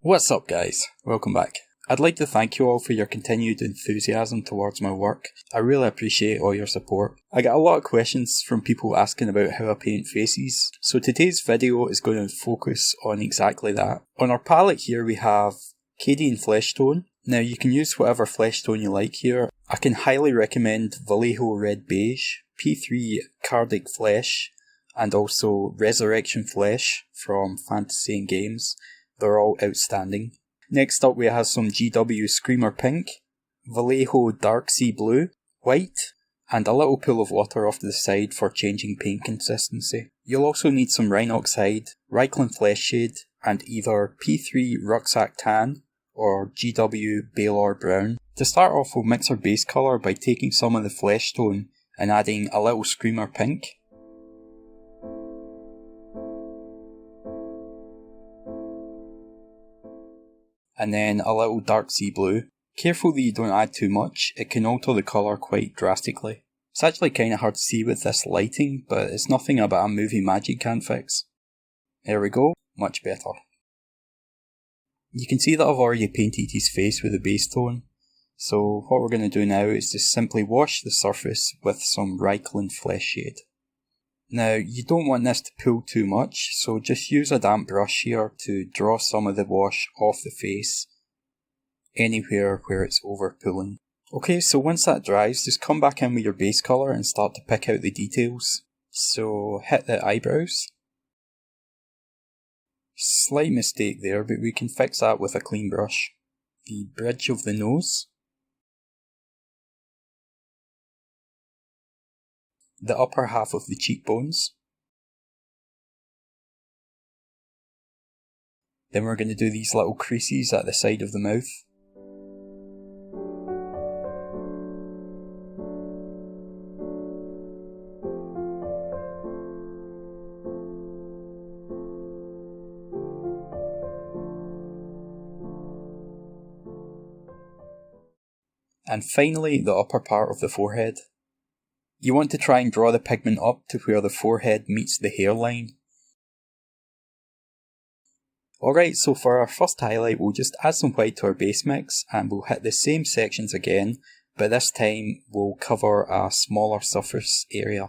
What's up guys, welcome back. I'd like to thank you all for your continued enthusiasm towards my work. I really appreciate all your support. I get a lot of questions from people asking about how I paint faces, so today's video is going to focus on exactly that. On our palette here we have Cadian Flesh Tone. Now you can use whatever flesh tone you like here. I can highly recommend Vallejo Red Beige, P3 Cardic Flesh, and also Resurrection Flesh from Fantasy and Games. They're all outstanding. Next up we have some GW Screamer Pink, Vallejo Dark Sea Blue, White, and a little pool of water off to the side for changing paint consistency. You'll also need some Rhinox Hide, Reikland Flesh Shade, and either P3 Rucksack Tan or GW Baylor Brown. To start off we'll mix our base colour by taking some of the flesh tone and adding a little Screamer Pink. And then a little Dark Sea Blue. Careful that you don't add too much, it can alter the colour quite drastically. It's actually kinda hard to see with this lighting, but it's nothing a bit of movie magic can't fix. There we go, much better. You can see that I've already painted his face with the base tone, so what we're going to do now is just simply wash the surface with some Reikland Flesh Shade. Now, you don't want this to pull too much, so just use a damp brush here to draw some of the wash off the face, anywhere where it's over pulling. Okay, so once that dries, just come back in with your base colour and start to pick out the details. So, hit the eyebrows. Slight mistake there, but we can fix that with a clean brush. The bridge of the nose. The upper half of the cheekbones. Then we're going to do these little creases at the side of the mouth. And finally, the upper part of the forehead. You want to try and draw the pigment up to where the forehead meets the hairline. Alright, so for our first highlight we'll just add some white to our base mix and we'll hit the same sections again, but this time we'll cover a smaller surface area.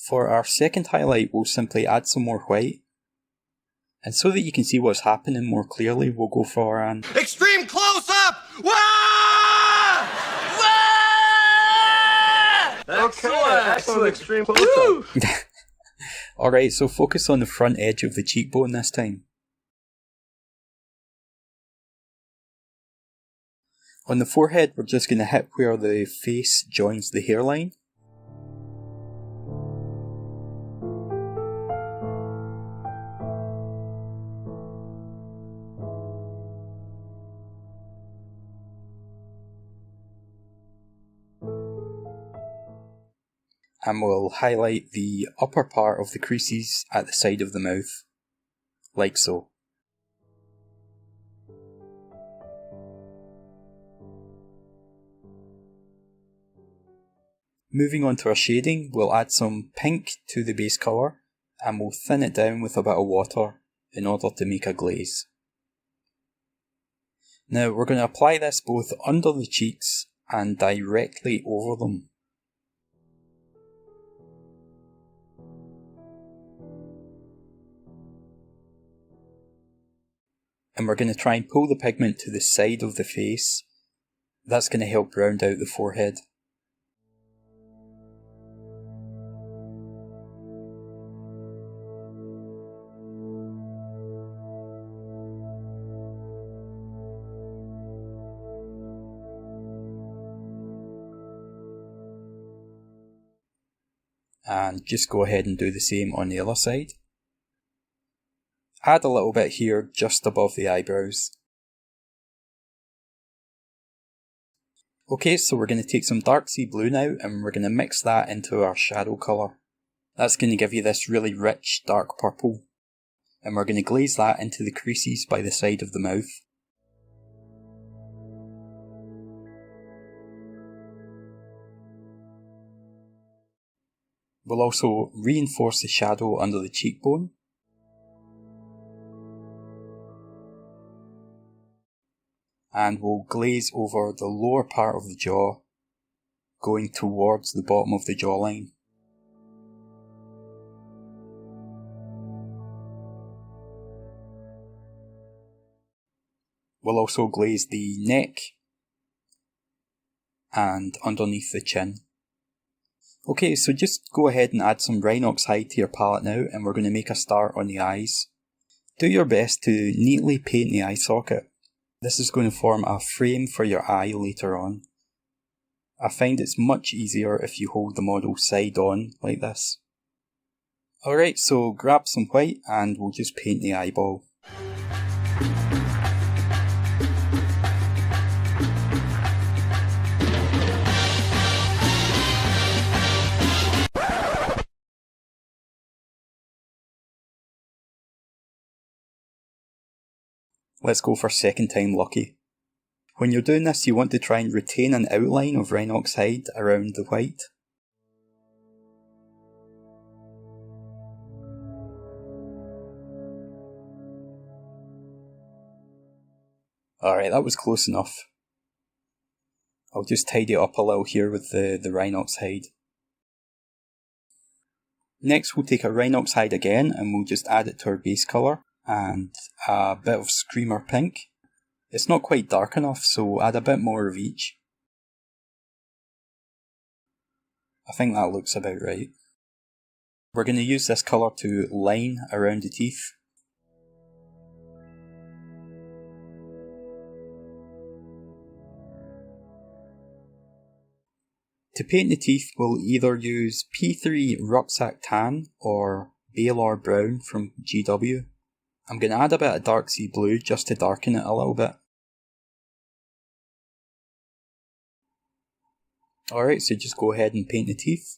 For our second highlight, we'll simply add some more white. And so that you can see what's happening more clearly, we'll go for an extreme close-up! Wah! Wah! Excellent extreme close-up. Alright, so focus on the front edge of the cheekbone this time. On the forehead, we're just going to hit where the face joins the hairline. And we'll highlight the upper part of the creases at the side of the mouth, like so. Moving on to our shading, we'll add some pink to the base colour and we'll thin it down with a bit of water in order to make a glaze. Now we're going to apply this both under the cheeks and directly over them. And we're going to try and pull the pigment to the side of the face. That's going to help round out the forehead. And just go ahead and do the same on the other side. Add a little bit here just above the eyebrows. Okay, so we're going to take some dark sea blue now and we're going to mix that into our shadow colour. That's going to give you this really rich dark purple. And we're going to glaze that into the creases by the side of the mouth. We'll also reinforce the shadow under the cheekbone. And we'll glaze over the lower part of the jaw, going towards the bottom of the jawline. We'll also glaze the neck and underneath the chin. Okay, so just go ahead and add some Rhinox hide to your palette now, and we're going to make a start on the eyes. Do your best to neatly paint the eye socket. This is going to form a frame for your eye later on. I find it's much easier if you hold the model side on like this. Alright, so grab some white and we'll just paint the eyeball. Let's go for second time lucky. When you're doing this, you want to try and retain an outline of Rhinox hide around the white. Alright, that was close enough. I'll just tidy it up a little here with the Rhinox hide. Next we'll take a Rhinox hide again and we'll just add it to our base colour. And a bit of Screamer Pink. It's not quite dark enough, so add a bit more of each. I think that looks about right. We're going to use this colour to line around the teeth. To paint the teeth, we'll either use P3 Rucksack Tan or Baylor Brown from GW. I'm going to add a bit of dark sea blue just to darken it a little bit. Alright, so just go ahead and paint the teeth.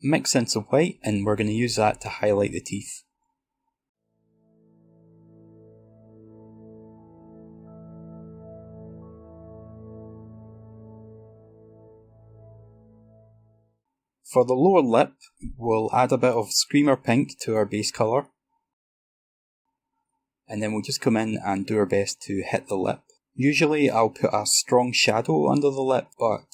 Mix in some white and we're going to use that to highlight the teeth. For the lower lip, we'll add a bit of Screamer Pink to our base colour. And then we'll just come in and do our best to hit the lip. Usually I'll put a strong shadow under the lip, but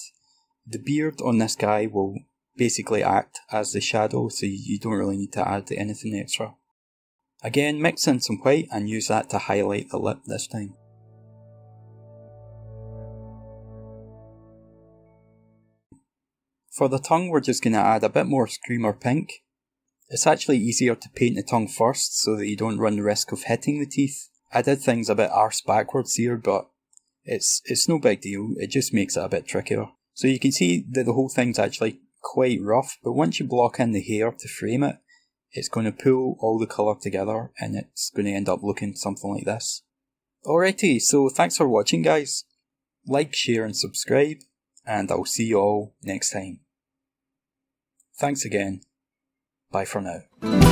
the beard on this guy will basically act as the shadow, so you don't really need to add anything extra. Again, mix in some white and use that to highlight the lip this time. For the tongue, we're just going to add a bit more Screamer Pink. It's actually easier to paint the tongue first so that you don't run the risk of hitting the teeth. I did things a bit arse backwards here, but it's no big deal, it just makes it a bit trickier. So you can see that the whole thing's actually quite rough, but once you block in the hair to frame it, it's going to pull all the colour together and it's going to end up looking something like this. Alrighty, so thanks for watching guys. Like, share and subscribe, and I'll see you all next time. Thanks again. Bye for now.